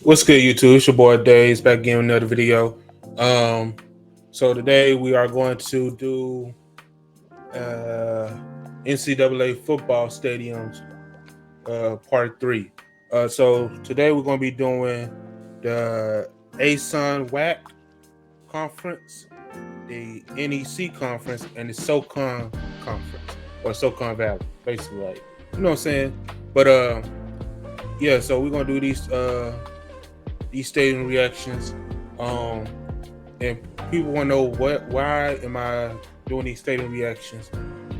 What's good, YouTube? It's your boy Days back again with another video. Um, so today we are going to do uh, NCAA football stadiums part 3. So today we're going to be doing the ASUN-WAC conference, the NEC conference, and the SoCon conference, or SoCon Valley, basically. Like, you know what I'm saying? But yeah. So we're gonna do these stadium reactions. And people want to know why am I doing these stadium reactions?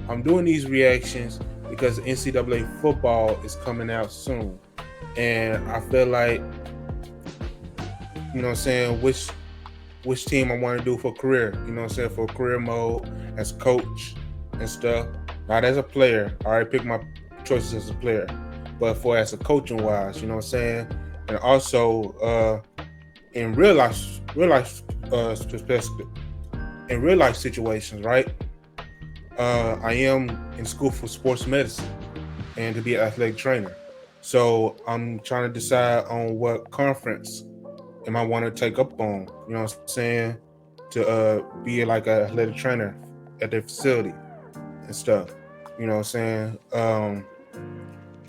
I'm doing these reactions because NCAA football is coming out soon, and I feel like, you know what I'm saying, which team I want to do for career, you know what I'm saying, for career mode as a coach and stuff. Not as a player. I already picked my choices as a player, but for as a coaching wise, you know what I'm saying, and also in real life perspective, in real life situations, right? I am in school for sports medicine and to be an athletic trainer. So I'm trying to decide on what conference am I want to take up on, you know what I'm saying, to be like an athletic trainer at their facility and stuff, you know what I'm saying.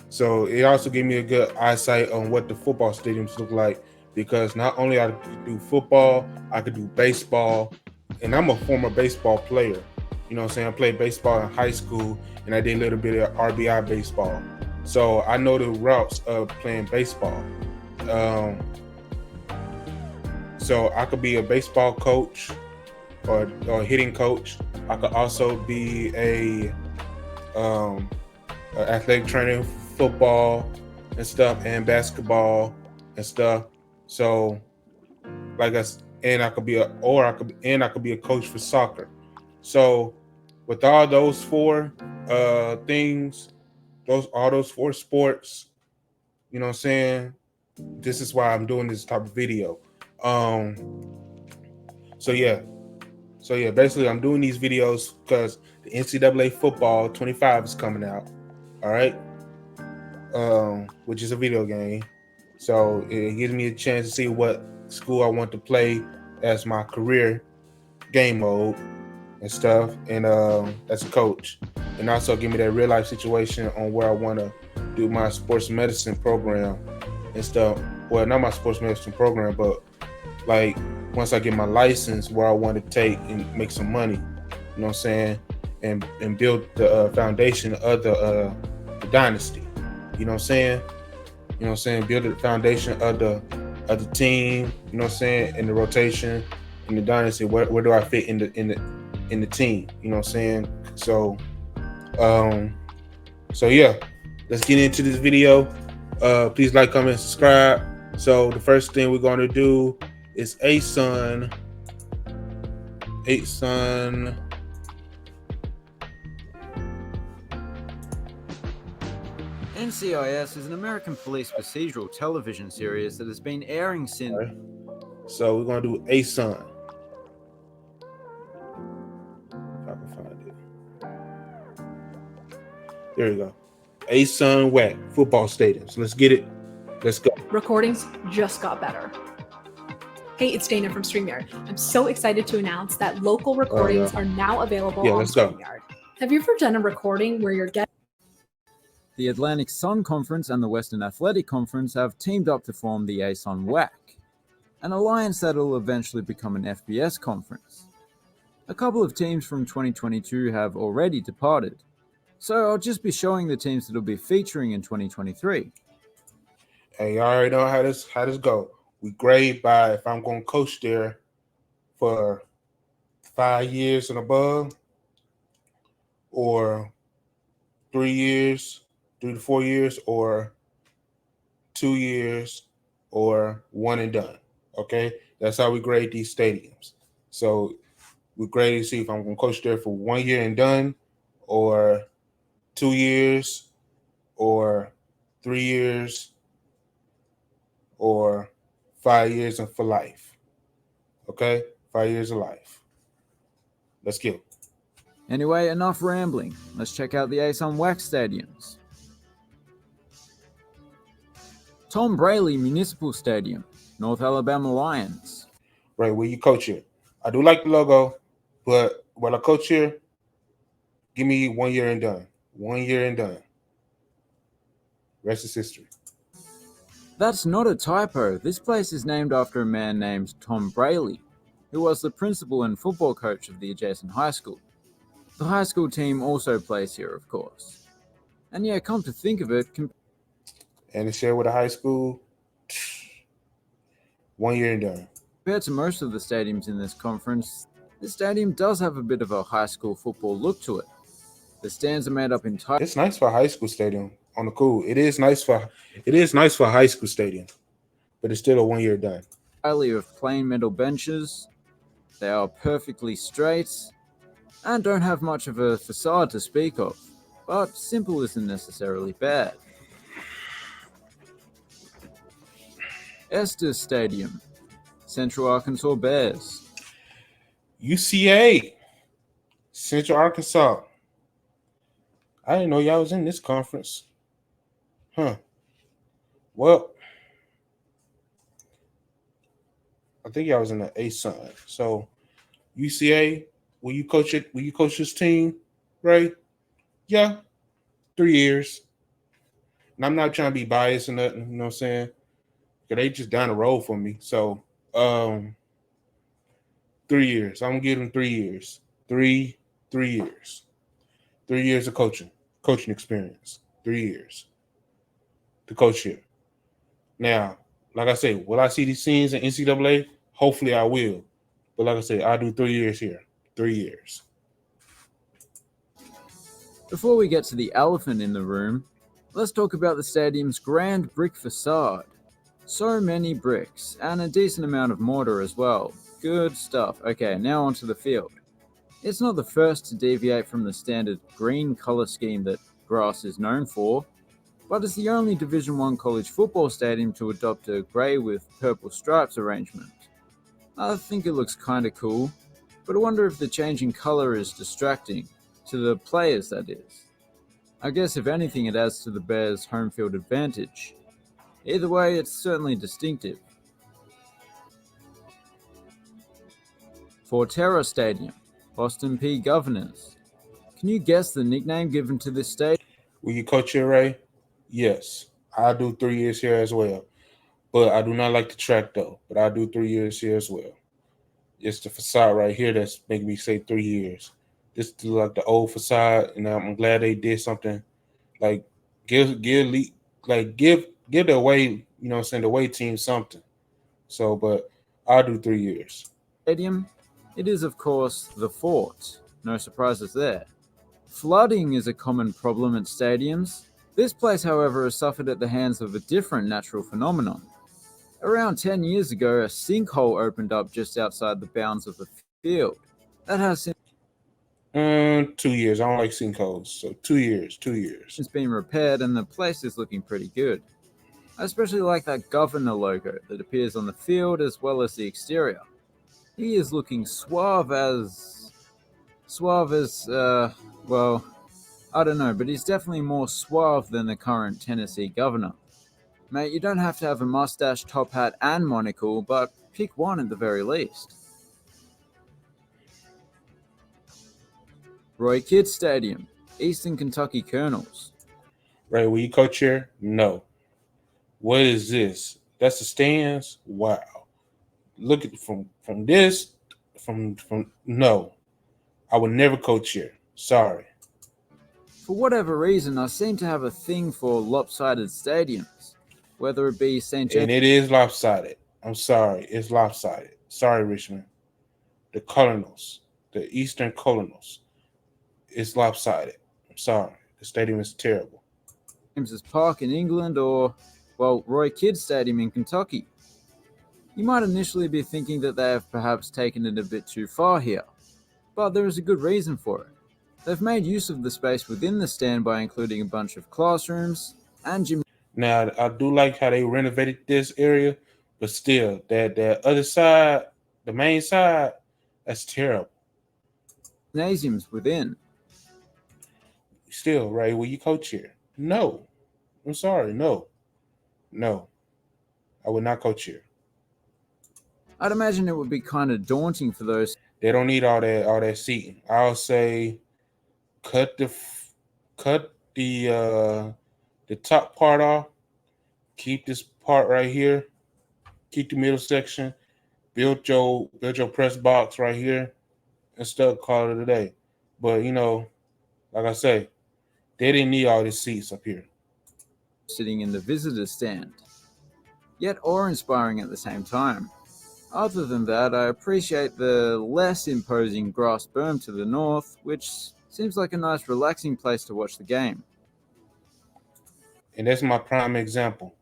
So it also gave me a good eyesight on what the football stadiums look like, because not only I could do football, I could do baseball, and I'm a former baseball player. You know what I'm saying? I played baseball in high school, and I did a little bit of RBI baseball. So I know the routes of playing baseball. So I could be a baseball coach or hitting coach. I could also be a athletic trainer, football and stuff, and basketball and stuff. So, I could be I could be a coach for soccer. So, with all those four things, all those four sports, you know what I'm saying? This is why I'm doing this type of video. Um, so yeah, basically I'm doing these videos because the NCAA football 25 is coming out. All right. Which is a video game. So it gives me a chance to see what school I want to play as my career game mode and stuff, and as a coach, and also give me that real life situation on where I want to do my sports medicine program and stuff. Well, not my sports medicine program, but like once I get my license, where I want to take and make some money. You know what I'm saying, and build the foundation of the dynasty. You know what I'm saying? You know what I'm saying? Build the foundation of the team, you know what I'm saying, in the rotation, in the dynasty. Where do I fit in the team? You know what I'm saying? So yeah, let's get into this video. Please like, comment, subscribe. So the first thing we're gonna do is ASUN. NCIS is an American police procedural television series that has been airing since... Right. So we're going to do ASUN. If I can find it. There you go. ASUN-WAC football stadiums. Let's get it. Let's go. Recordings just got better. Hey, it's Dana from StreamYard. I'm so excited to announce that local recordings are now available on StreamYard. Have you ever done a recording where you're getting... The Atlantic Sun Conference and the Western Athletic Conference have teamed up to form the ASUN-WAC, an alliance that will eventually become an FBS conference. A couple of teams from 2022 have already departed, so I'll just be showing the teams that will be featuring in 2023. Hey, you already know how this go. We grade by if I'm going to coach there for 5 years and above, or 3 years, 3 to 4 years, or 2 years, or one and done. Okay, that's how we grade these stadiums. So we grade to see if I'm going to coach there for 1 year and done, or 2 years, or 3 years, or 5 years, and for life. Okay, 5 years of life. Let's go. Anyway, enough rambling. Let's check out the ASUN-WAC stadiums. Tom Braley Municipal Stadium, North Alabama Lions. Right, where you coach here. I do like the logo, but while I coach here, give me 1 year and done. 1 year and done. Rest is history. That's not a typo. This place is named after a man named Tom Braley, who was the principal and football coach of the adjacent high school. The high school team also plays here, of course. And yeah, come to think of it... And to share with a high school, 1 year and done. Compared to most of the stadiums in this conference, this stadium does have a bit of a high school football look to it. The stands are made up entirely... It's nice for a high school stadium. On the cool, it is nice for a high school stadium, but it's still a 1 year done. Entirely of plain metal benches. They are perfectly straight and don't have much of a facade to speak of, but simple isn't necessarily bad. Estes Stadium, Central Arkansas Bears. UCA, Central Arkansas. I didn't know y'all was in this conference. Huh. Well, I think y'all was in the ASUN. So UCA, will you coach it? Will you coach this team, right? Yeah, 3 years. And I'm not trying to be biased or nothing, you know what I'm saying? Because they just down the road for me. So 3 years. I'm gonna give them 3 years. 3 years. 3 years of coaching experience. 3 years to coach here. Now, like I say, will I see these scenes in NCAA? Hopefully I will. But like I say, I'll do 3 years here. 3 years. Before we get to the elephant in the room, let's talk about the stadium's grand brick facade. So many bricks, and a decent amount of mortar as well. Good stuff. Okay, now onto the field. It's not the first to deviate from the standard green color scheme that grass is known for, but it's the only Division I college football stadium to adopt a grey with purple stripes arrangement. I think it looks kinda cool, but I wonder if the change in color is distracting, to the players that is. I guess if anything it adds to the Bears' home field advantage. Either way, it's certainly distinctive. Forterra Stadium, Boston P. Governors. Can you guess the nickname given to this stadium? Will you coach here, Ray? Yes. I do 3 years here as well. But I do not like the track, though. But I do 3 years here as well. It's the facade right here that's making me say 3 years. This is like the old facade, and I'm glad they did something. Like, give the away, you know what I'm saying, the away team something. So, but I'll do 3 years. Stadium? It is, of course, the Fort. No surprises there. Flooding is a common problem at stadiums. This place, however, has suffered at the hands of a different natural phenomenon. Around 10 years ago, a sinkhole opened up just outside the bounds of the field. That has since 2 years. I don't like sinkholes. So 2 years. It's been repaired and the place is looking pretty good. I especially like that governor logo that appears on the field as well as the exterior. He is looking suave as, well, I don't know, but he's definitely more suave than the current Tennessee governor. Mate, you don't have to have a mustache, top hat, and monocle, but pick one at the very least. Roy Kidd Stadium, Eastern Kentucky Colonels. Right, will you coach here? No. What is this? That's the stands? Wow. Look at from no. I would never coach here. Sorry. For whatever reason, I seem to have a thing for lopsided stadiums. Whether it be St. James... And it is lopsided. I'm sorry. It's lopsided. Sorry, Richmond. The Colonels. The Eastern Colonels. It's lopsided. I'm sorry. The stadium is terrible. James's Park in England or, well, Roy Kidd Stadium in Kentucky. You might initially be thinking that they have perhaps taken it a bit too far here, but there is a good reason for it. They've made use of the space within the stand by including a bunch of classrooms and gym. Now, I do like how they renovated this area, but still, that other side, the main side, that's terrible. Gymnasiums within. Still, Ray, will you coach here? No. I'm sorry, no. I would not coach here. I'd imagine it would be kind of daunting for those. They don't need all that seating. I'll say cut the top part off. Keep this part right here. Keep the middle section. Build your press box right here and stuff. Call it a day. But like I say, they didn't need all these seats up here. Sitting in the visitor stand, yet awe-inspiring at the same time. Other than that, I appreciate the less imposing grass berm to the north, which seems like a nice relaxing place to watch the game. And that's my prime example.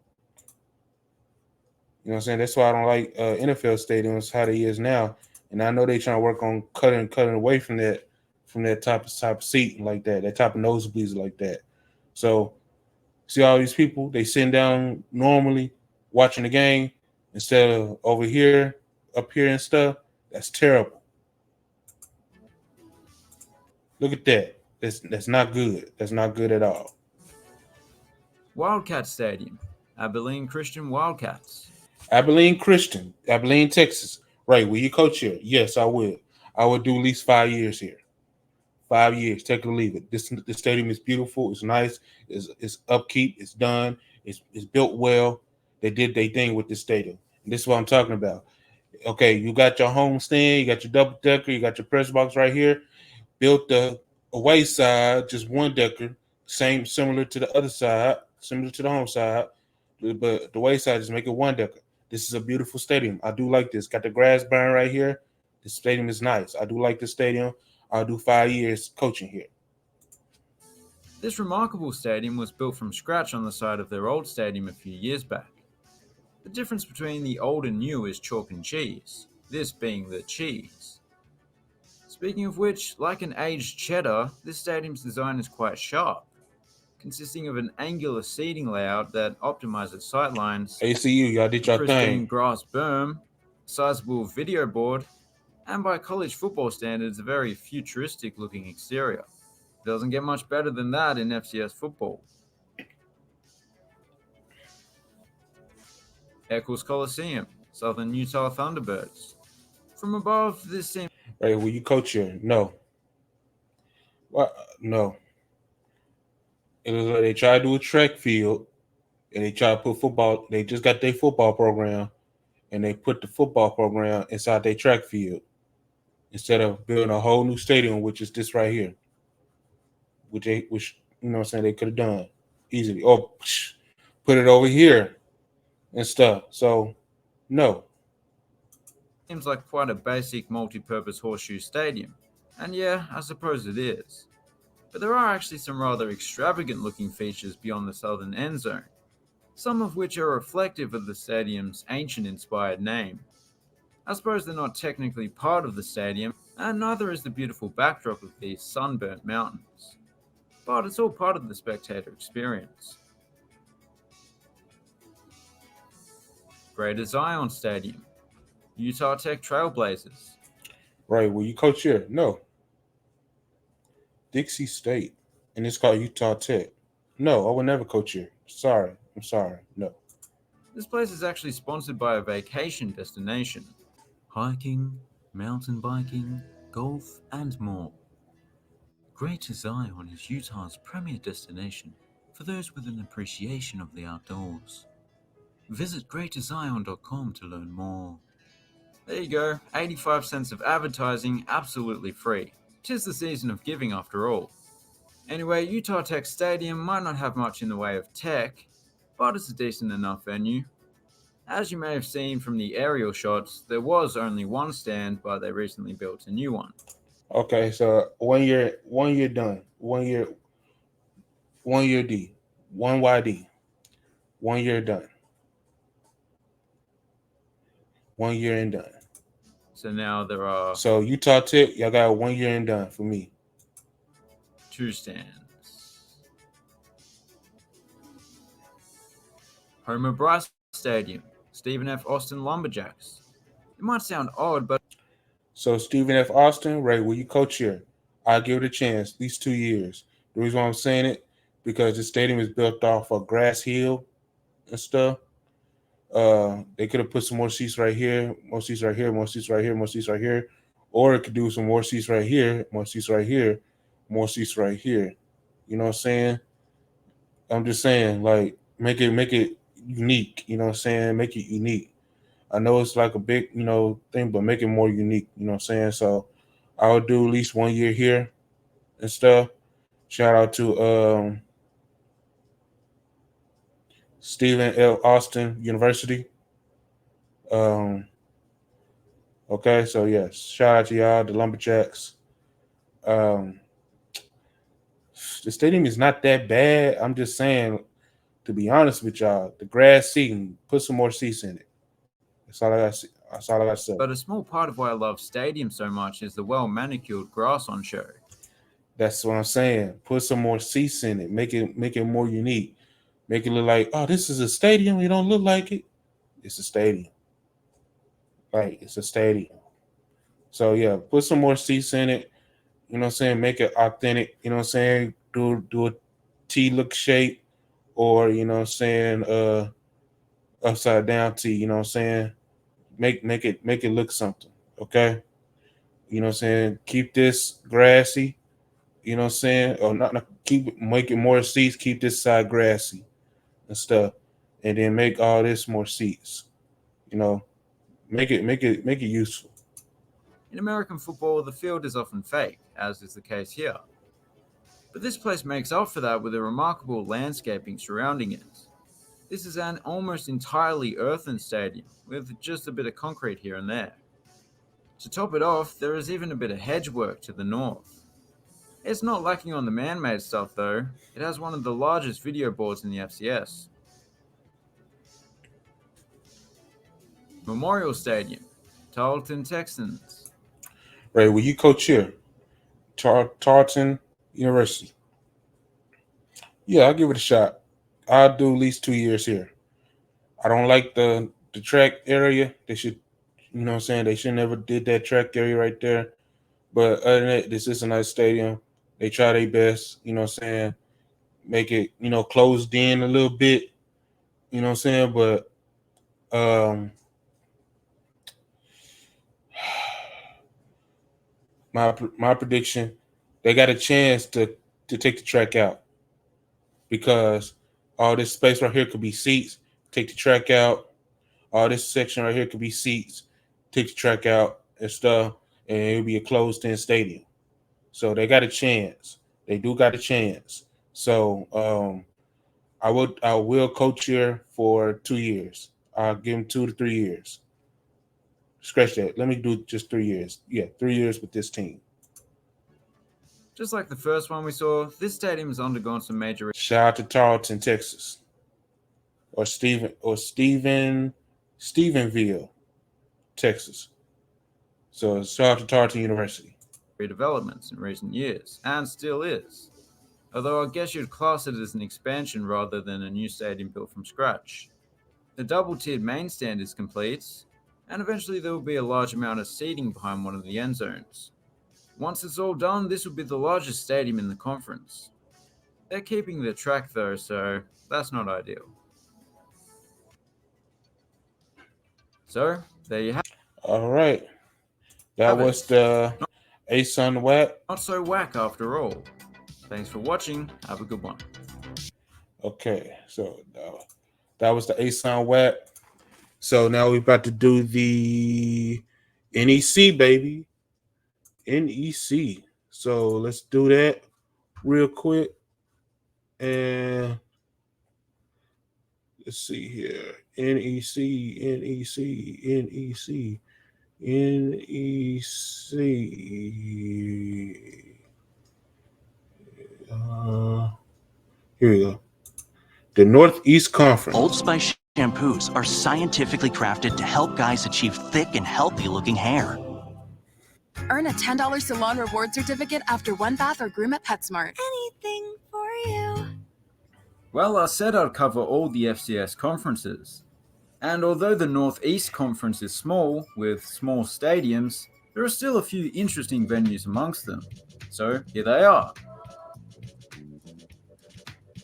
You know what I'm saying? That's why I don't like NFL stadiums how they is now. And I know they trying to work on cutting away from that type of seat like that type of nosebleeds like that. So see all these people, they sitting down normally watching the game instead of over here, up here and stuff. That's terrible. Look at that. That's not good. That's not good at all. Wildcat Stadium, Abilene Christian Wildcats. Abilene, Texas. Right, will you coach here? Yes, I would. I would do at least 5 years here. 5 years, take it or leave it. This stadium is beautiful. It's nice. It's upkeep. It's done. It's built well. They did their thing with this stadium. And this is what I'm talking about. Okay, you got your home stand. You got your double decker. You got your press box right here. Built the away side, just one decker, similar to the other side, similar to the home side. But the away side, just make it one decker. This is a beautiful stadium. I do like this. Got the grass burn right here. The stadium is nice. I do like the stadium. I'll do 5 years coaching here. This remarkable stadium was built from scratch on the site of their old stadium a few years back. The difference between the old and new is chalk and cheese, this being the cheese. Speaking of which, like an aged cheddar, this stadium's design is quite sharp, consisting of an angular seating layout that optimizes sightlines, ACU, y'all did your pristine thing. grass berm, sizable video board, and by college football standards, a very futuristic-looking exterior. Doesn't get much better than that in FCS football. Eccles Coliseum, Southern Utah Thunderbirds. From above, this seems... Right, will you coach here? No. What? No. It was like they tried to do a track field, and they tried to put football. They just got their football program, and they put the football program inside their track field instead of building a whole new stadium, which is this right here, which you know what I'm saying, they could have done easily, or put it over here and stuff. So, no. Seems like quite a basic multi-purpose horseshoe stadium, and yeah, I suppose it is. But there are actually some rather extravagant-looking features beyond the southern end zone, some of which are reflective of the stadium's ancient-inspired name. I suppose they're not technically part of the stadium, and neither is the beautiful backdrop of these sunburnt mountains. But it's all part of the spectator experience. Greater Zion Stadium, Utah Tech Trailblazers. Right, will you coach here? No. Dixie State, and it's called Utah Tech. No, I would never coach here. Sorry. I'm sorry. No. This place is actually sponsored by a vacation destination. Hiking, mountain biking, golf, and more. Greater Zion is Utah's premier destination for those with an appreciation of the outdoors. Visit greaterzion.com to learn more. There you go, 85 cents of advertising absolutely free. 'Tis the season of giving after all. Anyway, Utah Tech Stadium might not have much in the way of tech, but it's a decent enough venue. As you may have seen from the aerial shots, there was only one stand, but they recently built a new one. Okay, so 1 year done. 1 year D. 1 YD. 1 year done. 1 year and done. So now there are... So Utah Tech, y'all got 1 year and done for me. 2 stands. Homer Bryce Stadium, Stephen F. Austin Lumberjacks. It might sound odd, but... So Stephen F. Austin, Ray, will you coach here? I'll give it a chance, at least 2 years. The reason why I'm saying it, because the stadium is built off a grass hill and stuff. They could have put some more seats right here, more seats right here, more seats right here, more seats right here, or it could do some more seats right here, more seats right here, more seats right here. You know what I'm saying? I'm just saying, like, make it unique. You know what I'm saying? Make it unique. I know it's like a big, thing, but make it more unique. You know what I'm saying? So I would do at least 1 year here and stuff. Shout out to Stephen L. Austin University. Okay, so yes, shout out to y'all, the Lumberjacks. The stadium is not that bad. I'm just saying, to be honest with y'all, the grass seating, put some more seats in it. That's all I got. That's all I got to say. But a small part of why I love stadium so much is the well-manicured grass on show. That's what I'm saying. Put some more seats in it. Make it more unique. Make it look like, oh, this is a stadium. It don't look like it. It's a stadium. Like, it's a stadium. So yeah, put some more seats in it. You know what I'm saying? Make it authentic. You know what I'm saying? Do a T look shape, or you know what I'm saying, upside down T. You know what I'm saying? Make it look something. Okay. You know what I'm saying? Keep this grassy. You know what I'm saying? Or not make it more seats. Keep this side grassy and stuff, and then make all this more seats. You know, make it useful. In American football, the field is often fake, as is the case here. But this place makes up for that with a remarkable landscaping surrounding it. This is an almost entirely earthen stadium, with just a bit of concrete here and there. To top it off, there is even a bit of hedge work to the north. It's not lacking on the man-made stuff though. It has one of the largest video boards in the FCS. Memorial Stadium, Tarleton Texans. Right, will you coach here? Tarleton University. Yeah, I'll give it a shot. I'll do at least 2 years here. I don't like the track area. They should, you know what I'm saying? They should never did that track area right there. But other than that, this is a nice stadium. They try their best, you know what I'm saying? Make it, closed in a little bit. You know what I'm saying? But my prediction, they got a chance to take the track out, because all this space right here could be seats. Take the track out. All this section right here could be seats. Take the track out and stuff, and it'll be a closed-in stadium. So they got a chance. They do got a chance. So I will coach here for 2 years. I'll give him 2 to 3 years. Scratch that. Let me do just 3 years. Yeah, 3 years with this team. Just like the first one we saw, this stadium has undergone some major... Shout out to Tarleton, Texas. Or Stephenville, Texas. So shout out to Tarleton University. ...redevelopments in recent years, and still is. Although I guess you'd class it as an expansion rather than a new stadium built from scratch. The double-tiered main stand is complete, and eventually there will be a large amount of seating behind one of the end zones. Once it's all done, this will be the largest stadium in the conference. They're keeping the track though, so that's not ideal. So, there you have it. All right. That was the ASUN-WAC. Not so whack after all. Thanks for watching. Have a good one. Okay, so that was the ASUN-WAC. So now we're about to do the NEC, baby. NEC. So let's do that real quick. And let's see here. NEC. Here we go. The Northeast Conference. Old Spice shampoos are scientifically crafted to help guys achieve thick and healthy-looking hair. Earn a $10 salon reward certificate after one bath or groom at PetSmart. Anything for you. Well, I said I'd cover all the FCS conferences. And although the Northeast Conference is small, with small stadiums, there are still a few interesting venues amongst them. So here they are.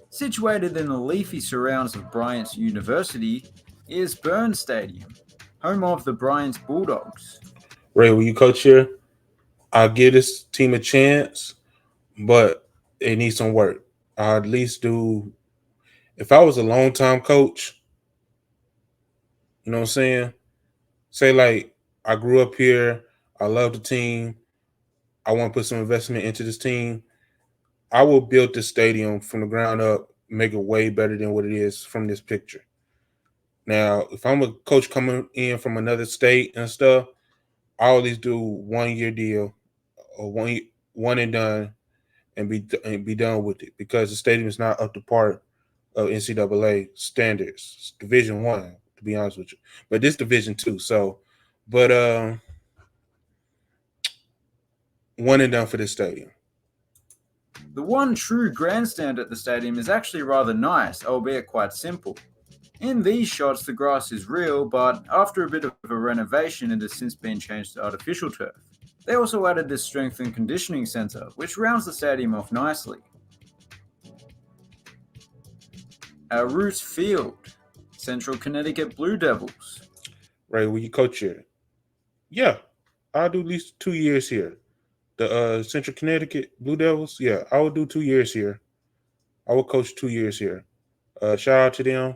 Situated in the leafy surrounds of Bryant University, is Burns Stadium, home of the Bryant Bulldogs. Ray, will you coach here? I'll give this team a chance, but it needs some work. I'll at least do, if I was a long-time coach, you know what I'm saying? Say like I grew up here, I love the team, I want to put some investment into this team. I will build this stadium from the ground up, make it way better than what it is from this picture. Now, if I'm a coach coming in from another state and stuff, I always do 1 year deal or one and done and be done with it, because the stadium is not up to par of NCAA standards. It's Division 1, to be honest with you, but this Division 2. So, but one and done for this stadium. The one true grandstand at the stadium is actually rather nice, albeit quite simple. In these shots, the grass is real, but after a bit of a renovation, it has since been changed to artificial turf. They also added this strength and conditioning center, which rounds the stadium off nicely. Our Root Field, Central Connecticut Blue Devils. Ray, will you coach here? Yeah, I'll do at least 2 years here. The Central Connecticut Blue Devils, yeah, I will do 2 years here. I will coach 2 years here. Shout out to them.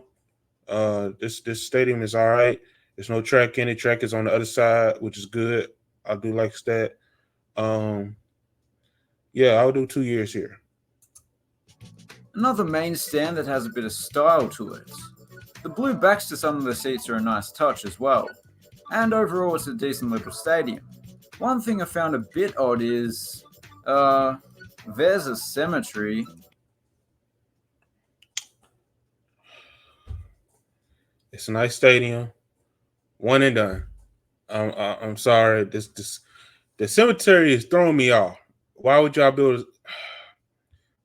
This stadium is all right. There's no track in it. Track is on the other side, which is good. I do like that. Yeah, I'll do 2 years here. Another main stand that has a bit of style to it. The blue backs to some of the seats are a nice touch as well. And overall, it's a decent little stadium. One thing I found a bit odd is, there's a cemetery. It's a nice stadium. One and done. I'm sorry. The cemetery is throwing me off. Why would y'all build?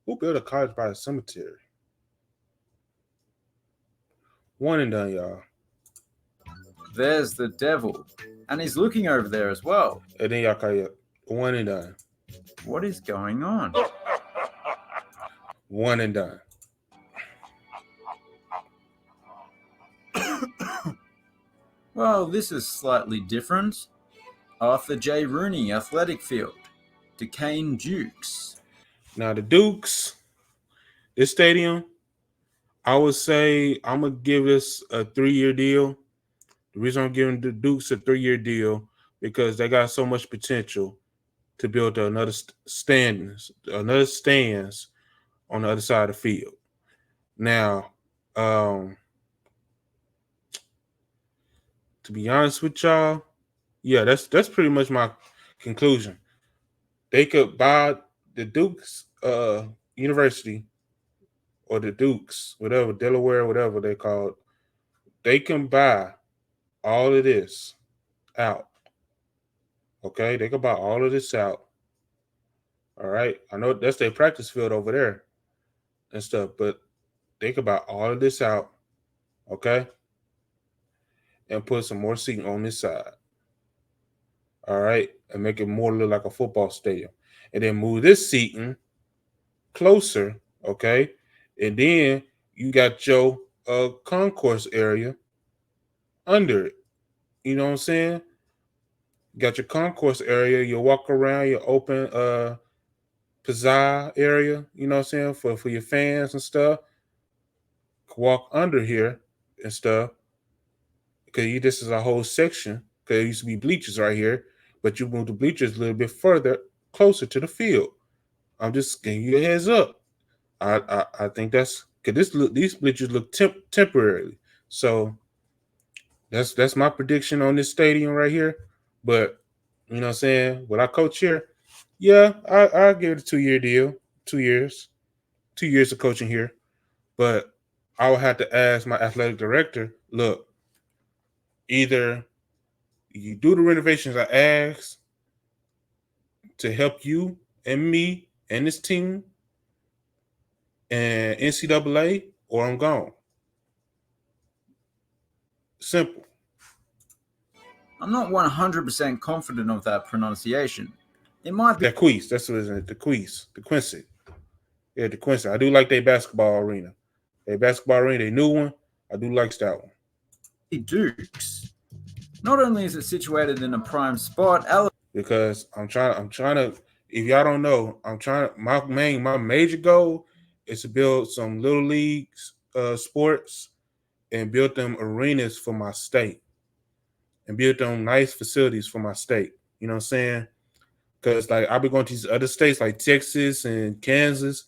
Who built a college by a cemetery? One and done, y'all. There's the devil, and he's looking over there as well. And then y'all call it one and done. What is going on? One and done. Well, this is slightly different. Arthur J. Rooney Athletic Field, Duquesne Dukes. Now the Dukes, this stadium, I would say I'm gonna give this a 3-year deal. The reason I'm giving the Dukes a 3-year deal because they got so much potential to build another stands on the other side of the field. Now, to be honest with y'all, yeah, that's pretty much my conclusion. They could buy the Dukes University or the Dukes, whatever, Delaware, whatever they call it. They can buy all of this out. Okay, they can buy all of this out. All right, I know that's their practice field over there and stuff, but they could buy all of this out. Okay, and put some more seating on this side. All right, and make it more look like a football stadium, and then move this seating closer. Okay, and then you got your concourse area under it. You know what I'm saying? You got your concourse area, you walk around, your open piazza area, you know what I'm saying, for your fans and stuff. Walk under here and stuff. Because this is a whole section, because it used to be bleachers right here, but you move the bleachers a little bit further, closer to the field. I'm just giving you a heads up. I think that's because these bleachers look temporarily. So that's my prediction on this stadium right here. But you know what I'm saying? When I coach here, yeah, I'll give it a 2-year deal. 2 years. 2 years of coaching here. But I would have to ask my athletic director, look, either you do the renovations I asked to help you and me and this team and NCAA, or I'm gone. Simple. I'm not 100% confident of that pronunciation. It might be DeQuincy. That's what it is. DeQuincy. Yeah, DeQuincy. I do like their basketball arena. Their basketball arena, their new one. I do like that one. Dukes. Not only is it situated in a prime spot, because I'm trying to. If y'all don't know, my major goal is to build some little leagues, sports, and build them arenas for my state, and build them nice facilities for my state. You know what I'm saying? Because like I've been going to these other states like Texas and Kansas,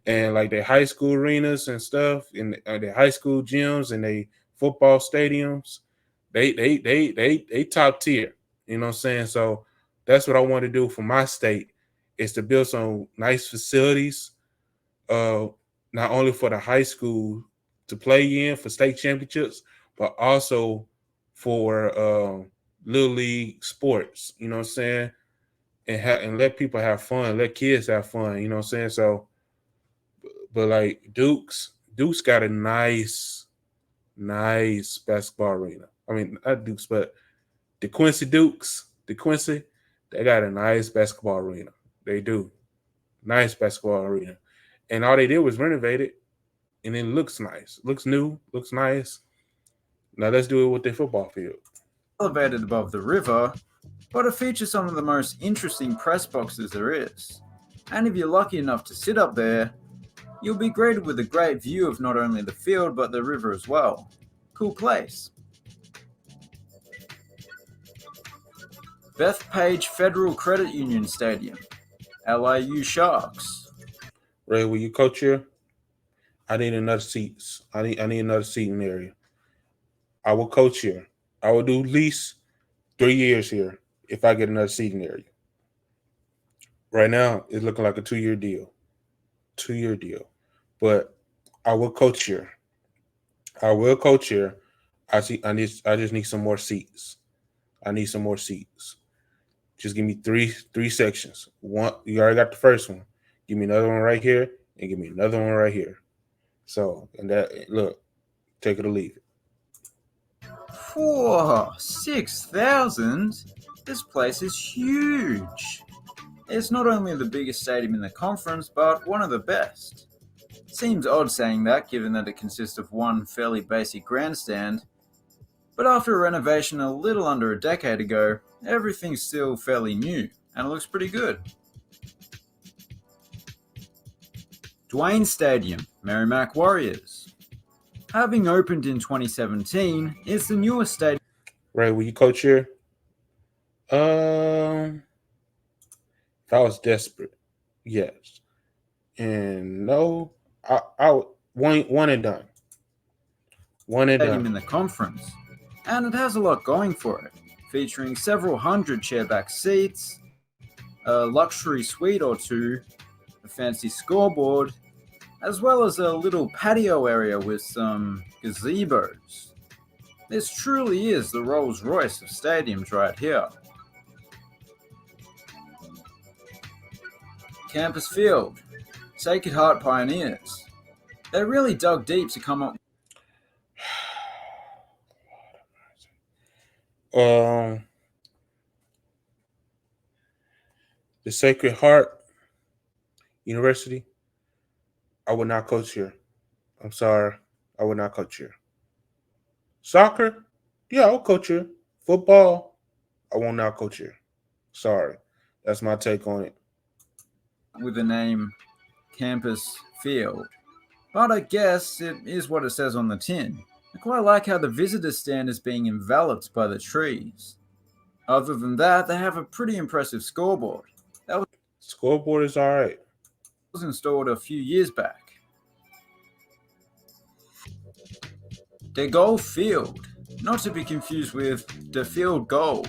and like their high school arenas and stuff, and their high school gyms and their football stadiums, they top tier. You know what I'm saying? So that's what I want to do for my state is to build some nice facilities, not only for the high school to play in for state championships, but also for little league sports. You know what I'm saying? And let people have fun, let kids have fun, you know what I'm saying? So, but like Duke's got a nice basketball arena. I mean, not Duke's, but the Quincy, they got a nice basketball arena. They do. Nice basketball arena. And all they did was renovate it, and it looks nice. Looks new, looks nice. Now let's do it with the football field. Elevated above the river, but it features some of the most interesting press boxes there is. And if you're lucky enough to sit up there, you'll be greeted with a great view of not only the field but the river as well. Cool place. Bethpage Federal Credit Union Stadium, LIU Sharks. Ray, will you coach here? I need another seats. I need another seating area. I will coach here. I will do at least 3 years here if I get another seating area. Right now, it's looking like a 2-year deal. 2-year deal. But I will coach here. I just need some more seats. I need some more seats. Just give me three sections. One, you already got the first one. Give me another one right here, and give me another one right here. So, and that, look, take it or leave it. 6,000? This place is huge. It's not only the biggest stadium in the conference, but one of the best. Seems odd saying that, given that it consists of one fairly basic grandstand, but after a renovation a little under a decade ago, everything's still fairly new, and it looks pretty good. Dwayne Stadium, Merrimack Warriors. Having opened in 2017, it's the newest stadium. Ray, will you coach here? If I was desperate, yes. And no, I one and done. One and done. In the conference, and it has a lot going for it, featuring several hundred chairback seats, a luxury suite or two, a fancy scoreboard, as well as a little patio area with some gazebos. This truly is the Rolls-Royce of stadiums right here. Campus Field, Sacred Heart Pioneers. They really dug deep to come up. The Sacred Heart University, I would not coach here. I'm sorry. I would not coach here. Soccer, yeah, I'll coach here. Football, I will not coach here. Sorry. That's my take on it. With the name Campus Field. But I guess it is what it says on the tin. I quite like how the visitor stand is being enveloped by the trees. Other than that, they have a pretty impressive scoreboard. Scoreboard is all right. Was installed a few years back. De Gaulle Field, not to be confused with De Field Goal,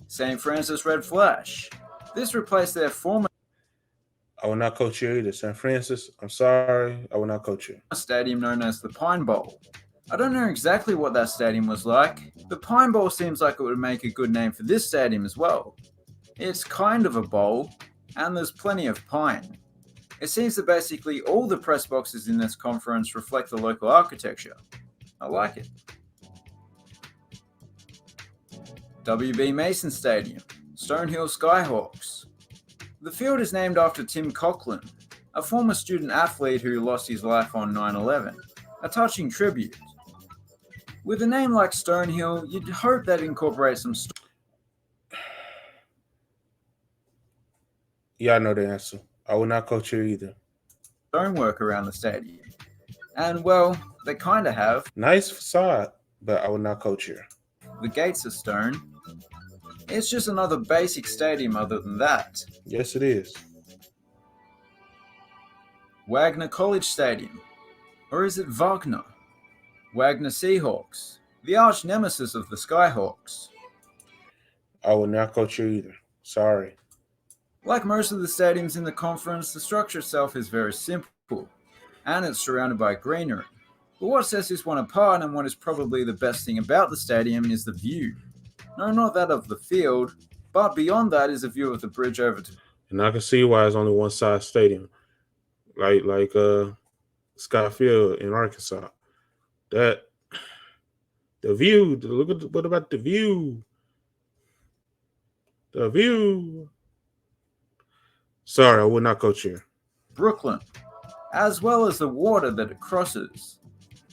St. Francis Red Flash. This replaced their former I will not coach here either. St. Francis, I'm sorry, I will not coach here. Stadium known as the Pine Bowl. I don't know exactly what that stadium was like. The Pine Bowl seems like it would make a good name for this stadium as well. It's kind of a bowl, and there's plenty of pine. It seems that basically all the press boxes in this conference reflect the local architecture. I like it. W.B. Mason Stadium, Stonehill Skyhawks. The field is named after Tim Coughlin, a former student athlete who lost his life on 9/11. A touching tribute. With a name like Stonehill, you'd hope that incorporates some Yeah, I know the answer. I will not coach here either. Stonework around the stadium. And, well, they kind of have. Nice facade, but I will not coach here. The gates are stone. It's just another basic stadium other than that. Yes, it is. Wagner College Stadium. Or is it Wagner? Wagner Seahawks, the arch nemesis of the Skyhawks. I will not coach here either. Sorry. Like most of the stadiums in the conference, the structure itself is very simple, and it's surrounded by greenery. But what sets this one apart, and what is probably the best thing about the stadium, is the view. No, not that of the field, but beyond that is a view of the bridge over to... And I can see why it's only one side stadium. Like Scott Field in Arkansas. That the view, what about the view? The view. Sorry, I will not coach here. Brooklyn, as well as the water that it crosses.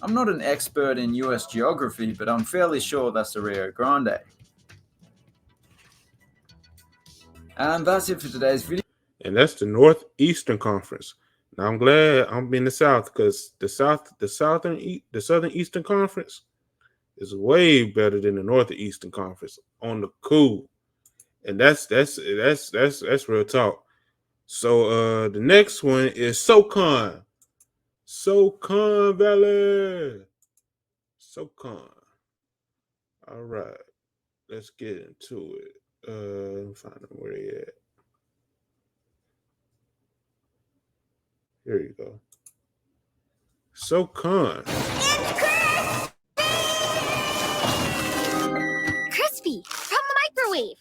I'm not an expert in US geography, but I'm fairly sure that's the Rio Grande. And that's it for today's video. And that's the Northeastern Conference. Now I'm glad I'm in the South, because the Southern Eastern Conference is way better than the Northeastern Conference on the cool. And that's real talk. So the next one is SoCon. SoCon Valley. SoCon. All right. Let's get into it. Find them where they at. Here you go. SoCon. Crispy from the microwave.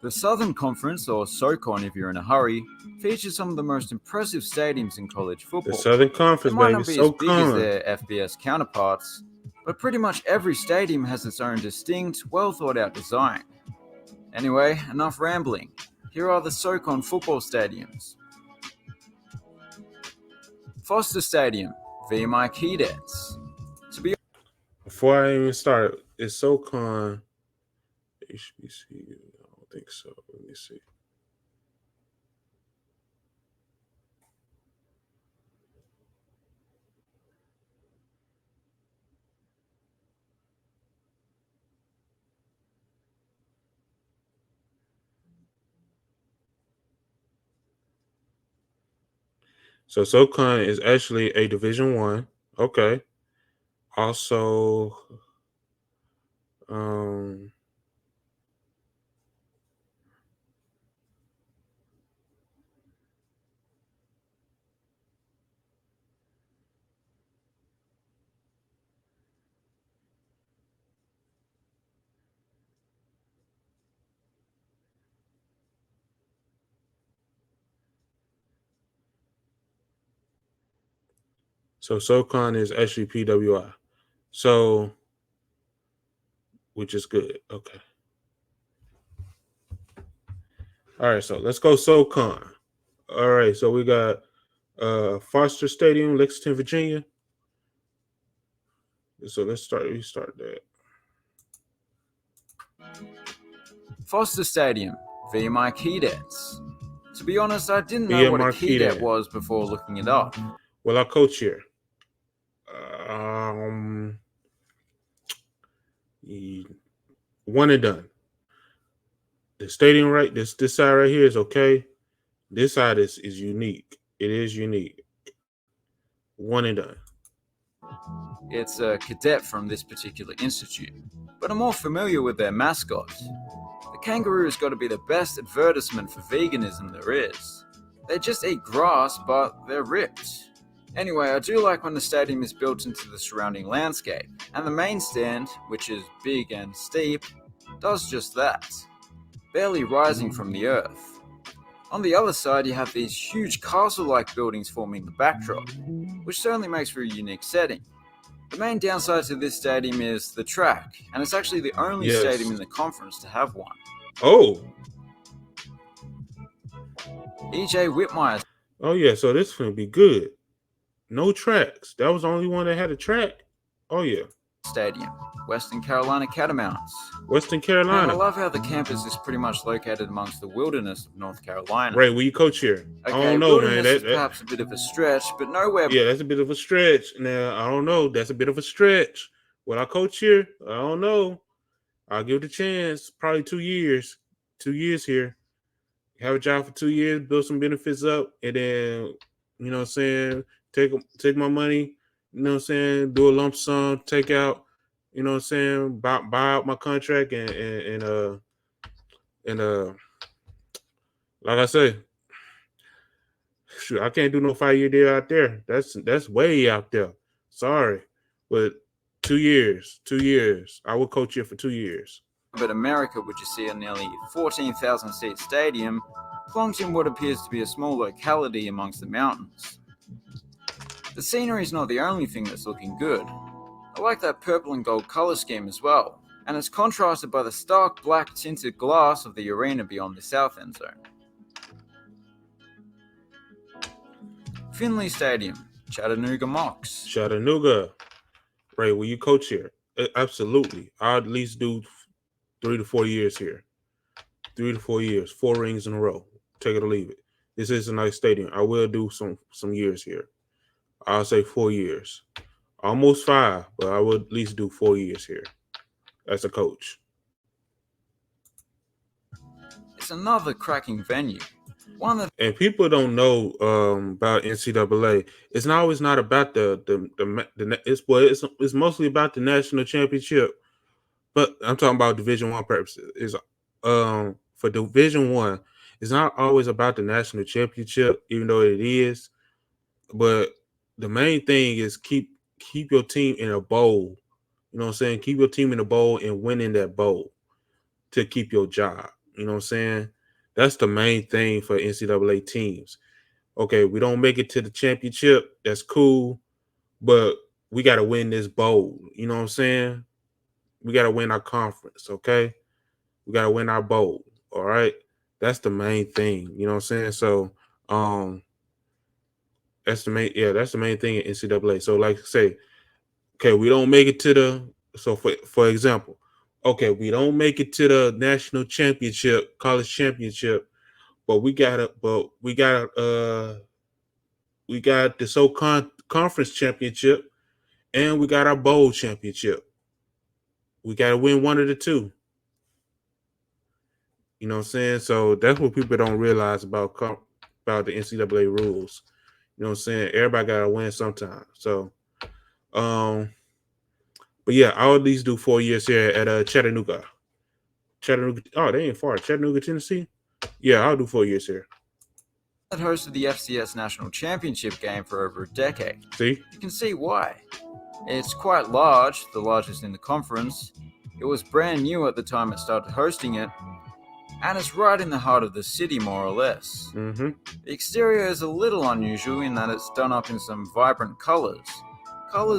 The Southern Conference, or SoCon if you're in a hurry, features some of the most impressive stadiums in college football. The Southern Conference, it might baby, not be SoCon. as big as their FBS counterparts, but pretty much every stadium has its own distinct, well-thought-out design. Anyway, enough rambling. Here are the SoCon football stadiums. Foster Stadium, VMI Keydets. Before I even start, is SoCon HBC? I don't think so. Let me see. So SoCon is actually a Division I. Okay. Also, so SoCon is actually PWI. So, which is good. Okay. All right, so let's go SoCon. All right, so we got Foster Stadium, Lexington, Virginia. So let's restart that. Foster Stadium, VMI Keydets. To be honest, I didn't know what a Keydet was before looking it up. Well, I coach here. One and done. The stadium right, this side right here is okay. This side is unique. It is unique. One and done. It's a cadet from this particular institute, but I'm more familiar with their mascot. The kangaroo's got to be the best advertisement for veganism there is. They just eat grass, but they're ripped. Anyway, I do like when the stadium is built into the surrounding landscape, and the main stand, which is big and steep, does just that, barely rising from the earth. On the other side, you have these huge castle-like buildings forming the backdrop, which certainly makes for a unique setting. The main downside to this stadium is the track, and it's actually the only stadium in the conference to have one. Oh! E.J. Whitmire. Oh yeah, so this is gonna be good. No tracks. That was the only one that had a track. Oh yeah. Stadium, Western Carolina Catamounts. Western And I Carolina. love how the campus is pretty much located amongst the wilderness of North Carolina. Ray, will you coach here? Okay, I don't know, man. Wilderness is perhaps a bit of a stretch, but nowhere. Yeah, that's a bit of a stretch. Now, I don't know. That's a bit of a stretch. Will I coach here? I don't know. I'll give it a chance. Probably 2 years. 2 years here. Have a job for 2 years, build some benefits up, and then, you know what I'm saying, take my money, you know what I'm saying, do a lump sum, take out, you know what I'm saying, buy out my contract and like I say, shoot, I can't do no 5-year deal out there. That's way out there. Sorry. But 2 years. I will coach you for 2 years. But America, would you see a nearly 14,000 seat stadium plunged in what appears to be a small locality amongst the mountains. The scenery is not the only thing that's looking good. I like that purple and gold color scheme as well, and it's contrasted by the stark black tinted glass of the arena beyond the south end zone. Finley Stadium, Chattanooga Mocs. Chattanooga. Ray, will you coach here? Absolutely. I'll at least do 3 to 4 years here. 3 to 4 years. 4 rings in a row. Take it or leave it. This is a nice stadium. I will do some years here. I'll say 4 years. Almost 5, but I will at least do 4 years here as a coach. It's another cracking venue. And people don't know about NCAA. It's not about it's mostly about the national championship. But I'm talking about Division I purposes. Is for Division I, it's not always about the national championship, even though it is. But the main thing is keep your team in a bowl. You know what I'm saying? Keep your team in a bowl and winning that bowl to keep your job. You know what I'm saying? That's the main thing for NCAA teams. Okay, we don't make it to the championship. That's cool. But we got to win this bowl. You know what I'm saying? We got to win our conference, okay? We got to win our bowl, all right? That's the main thing. You know what I'm saying? So, that's the main thing in NCAA. So, like I say, okay, we don't make it to the – so, for example, okay, we don't make it to the national championship, college championship, but we got the SoCon conference championship, and we got our bowl championship. We got to win one of the two. You know what I'm saying? So that's what people don't realize about the NCAA rules. You know what I'm saying? Everybody got to win sometime. So, but yeah, I'll at least do 4 years here at Chattanooga. Oh, they ain't far. Chattanooga, Tennessee? Yeah, I'll do 4 years here. It hosted the FCS National Championship game for over a decade. See? You can see why. It's quite large, the largest in the conference. It was brand new at the time it started hosting it, and it's right in the heart of the city, more or less. Mm-hmm. The exterior is a little unusual in that it's done up in some vibrant colors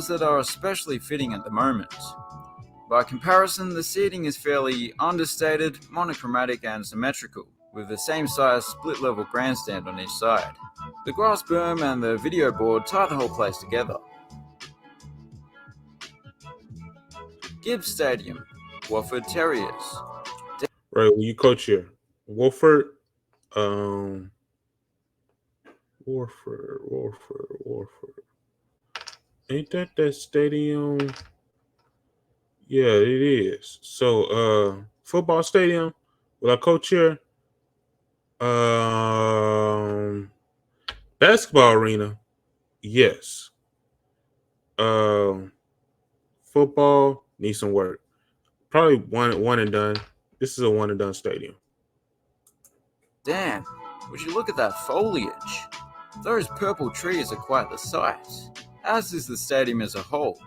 that are especially fitting at the moment. By comparison, the seating is fairly understated, monochromatic, and symmetrical, with the same size split-level grandstand on each side. The grass berm and the video board tie the whole place together. Gibbs Stadium, Wofford Terriers. Right, will you coach here? Wofford. Wofford. Ain't that stadium? Yeah, it is. So, football stadium. Will I coach here? Basketball arena. Yes. Football needs some work. Probably one and done. This is a one and done stadium. Damn, would you look at that foliage? Those purple trees are quite the sight, as is the stadium as a whole.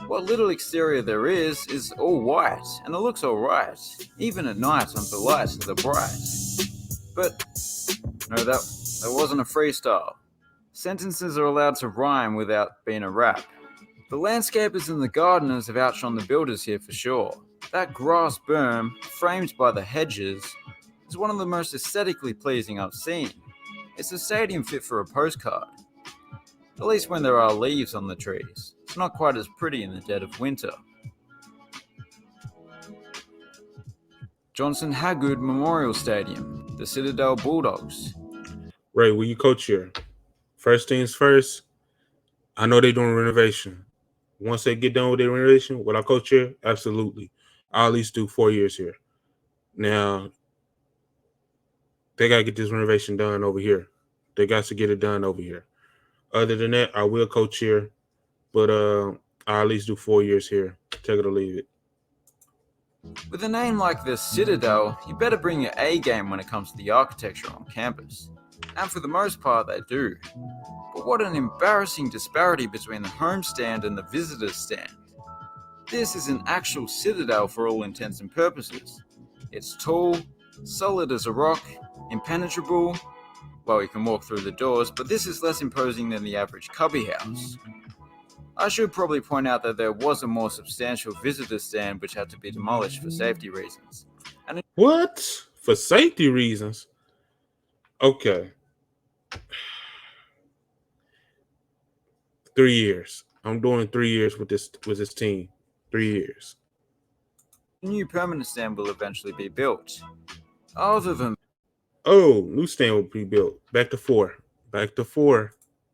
What little exterior there is all white, and it looks alright, even at night when the lights are bright. But, no, that wasn't a freestyle. Sentences are allowed to rhyme without being a rap. The landscapers and the gardeners have outshone the builders here for sure. That grass berm, framed by the hedges, is one of the most aesthetically pleasing I've seen. It's a stadium fit for a postcard. At least when there are leaves on the trees. It's not quite as pretty in the dead of winter. Johnson Hagood Memorial Stadium, the Citadel Bulldogs. Ray, will you coach here? First things first, I know they're doing renovation. Once they get done with their renovation, will I coach here? Absolutely. I'll at least do 4 years here. Now, they got to get this renovation done over here. They got to get it done over here. Other than that, I will coach here, but I'll at least do 4 years here. Take it or leave it. With a name like the Citadel, you better bring your A game when it comes to the architecture on campus. And for the most part, they do. But what an embarrassing disparity between the home stand and the visitor's stand. This is an actual citadel for all intents and purposes. It's tall, solid as a rock, impenetrable. Well, you can walk through the doors, but this is less imposing than the average cubby house. I should probably point out that there was a more substantial visitor stand which had to be demolished for safety reasons. What? For safety reasons? Okay. 3 years. I'm doing 3 years with this team. 3 years. A new permanent stand will eventually be built. Other than new stand will be built. Back to 4.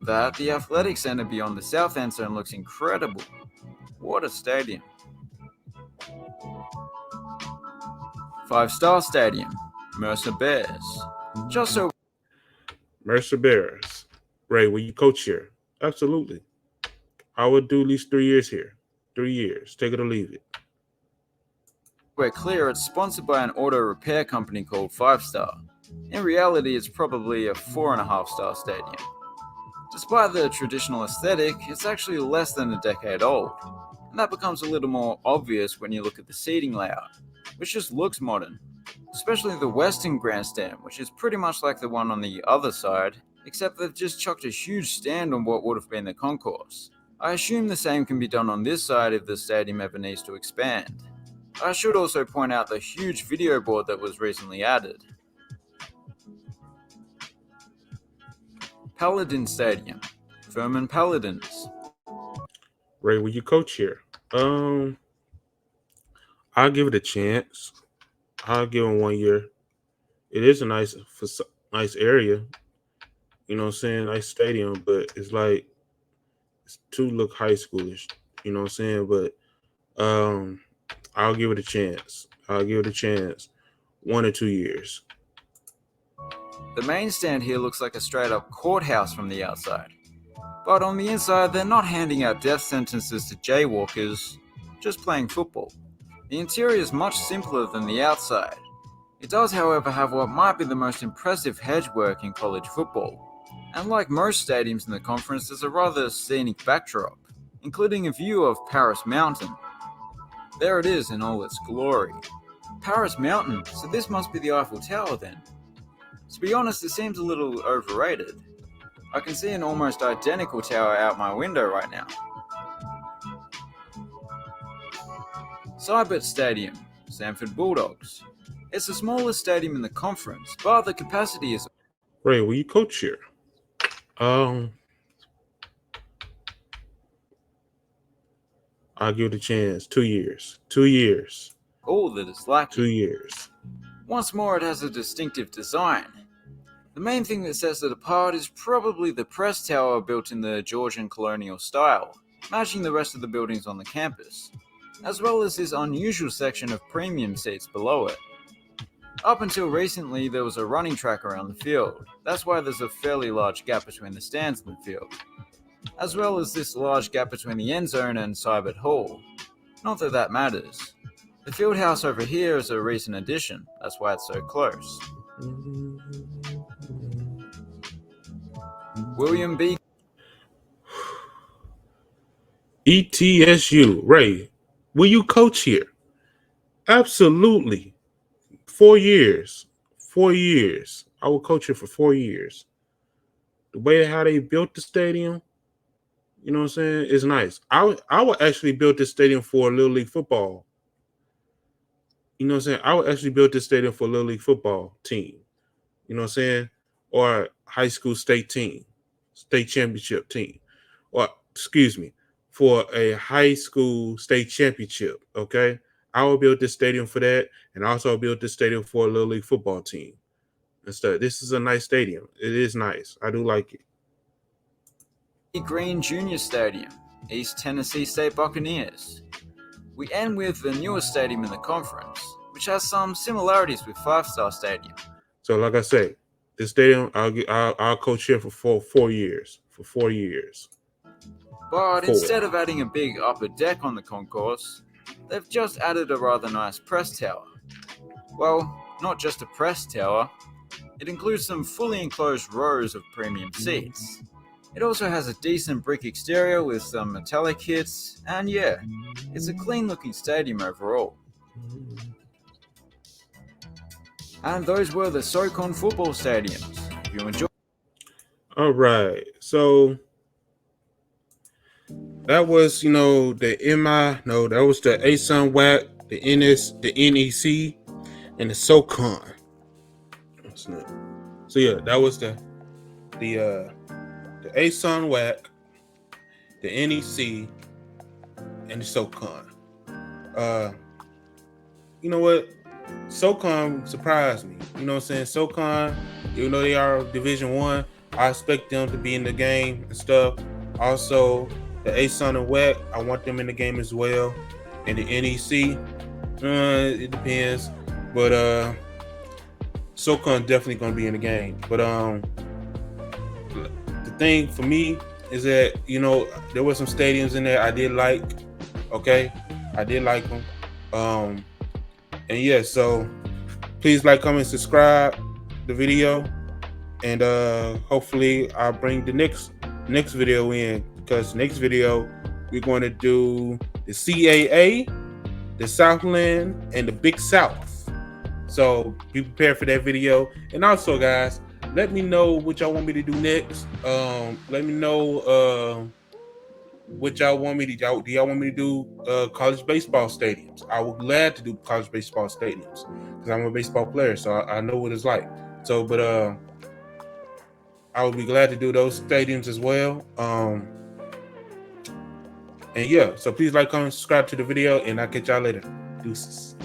That, the athletic center beyond the south end zone looks incredible. What a stadium. 5-star stadium, Mercer Bears. Mercer Bears. Ray, will you coach here? Absolutely. I would do at least 3 years here. 3 years. Take it or leave it. We're clear, it's sponsored by an auto repair company called 5-Star. In reality, it's probably a 4.5-star stadium. Despite the traditional aesthetic, it's actually less than a decade old, and that becomes a little more obvious when you look at the seating layout, which just looks modern, especially the western grandstand, which is pretty much like the one on the other side, except they've just chucked a huge stand on what would have been the concourse. I assume the same can be done on this side if the stadium ever needs to expand. I should also point out the huge video board that was recently added. Paladin Stadium, Furman Paladins. Ray, will you coach here? I'll give it a chance. I'll give him 1 year. It is a nice area. You know what I'm saying? Nice stadium, but it's like it's too look high schoolish. You know what I'm saying? But I'll give it a chance. 1 or 2 years. The main stand here looks like a straight-up courthouse from the outside. But on the inside, they're not handing out death sentences to jaywalkers, just playing football. The interior is much simpler than the outside. It does, however, have what might be the most impressive hedge work in college football. And like most stadiums in the conference, there's a rather scenic backdrop, including a view of Paris Mountain. There it is in all its glory. Paris Mountain, so this must be the Eiffel Tower then. To be honest, it seems a little overrated. I can see an almost identical tower out my window right now. Seibert Stadium, Sanford Bulldogs. It's the smallest stadium in the conference, but the capacity is... Ray, will you coach here? I'll give it a chance. 2 years. 2 years. All that is lacking. 2 years. Once more, it has a distinctive design. The main thing that sets it apart is probably the press tower built in the Georgian colonial style, matching the rest of the buildings on the campus, as well as this unusual section of premium seats below it. Up until recently, there was a running track around the field. That's why there's a fairly large gap between the stands and the field, as well as this large gap between the end zone and Seibert Hall. Not that that matters. The field house over here is a recent addition, that's why it's so close. William B. ETSU. Ray, will you coach here? Absolutely. 4 years. 4 years. I will coach here for 4 years. The way how they built the stadium, you know what I'm saying, is nice. I would actually build this stadium for Little League football. You know what I'm saying? I would actually build this stadium for a Little League football team. You know what I'm saying? or high school state championship team, or excuse me, for a high school state championship. Okay, I will build this stadium for that, and also build this stadium for a little league football team. And stuff. This is a nice stadium. It is nice. I do like it. Green Junior Stadium, East Tennessee State Buccaneers. We end with the newest stadium in the conference, which has some similarities with Five Star Stadium. So, like I say, this stadium, I'll coach here for 4 years. For 4 years. But instead of adding a big upper deck on the concourse, they've just added a rather nice press tower. Well, not just a press tower. It includes some fully enclosed rows of premium seats. It also has a decent brick exterior with some metallic hits, and yeah, it's a clean looking stadium overall. And those were the SoCon football stadiums. If you enjoyed. Alright, so that was, that was the ASUN-WAC, the NEC, and the SoCon. So yeah, that was the ASUN-WAC, the NEC, and the SoCon. You know what? SoCon surprised me. You know what I'm saying? SoCon, even though they are Division 1, I expect them to be in the game and stuff. Also, the ASUN and WAC, I want them in the game as well. And the NEC, it depends. But SoCon definitely going to be in the game. But the thing for me is that, there were some stadiums in there I did like. Okay? I did like them. And yeah, so please like, comment, subscribe the video. And hopefully I'll bring the next video in, because next video we're going to do the CAA, the Southland, and the Big South. So be prepared for that video. And also, guys, let me know what y'all want me to do next. Let me know what y'all want me to do. Do y'all want me to do college baseball stadiums? I would glad to do college baseball stadiums because I'm a baseball player, so I know what it's like. So, but I would be glad to do those stadiums as well. And yeah, so please like, comment, subscribe to the video, and I'll catch y'all later. Deuces.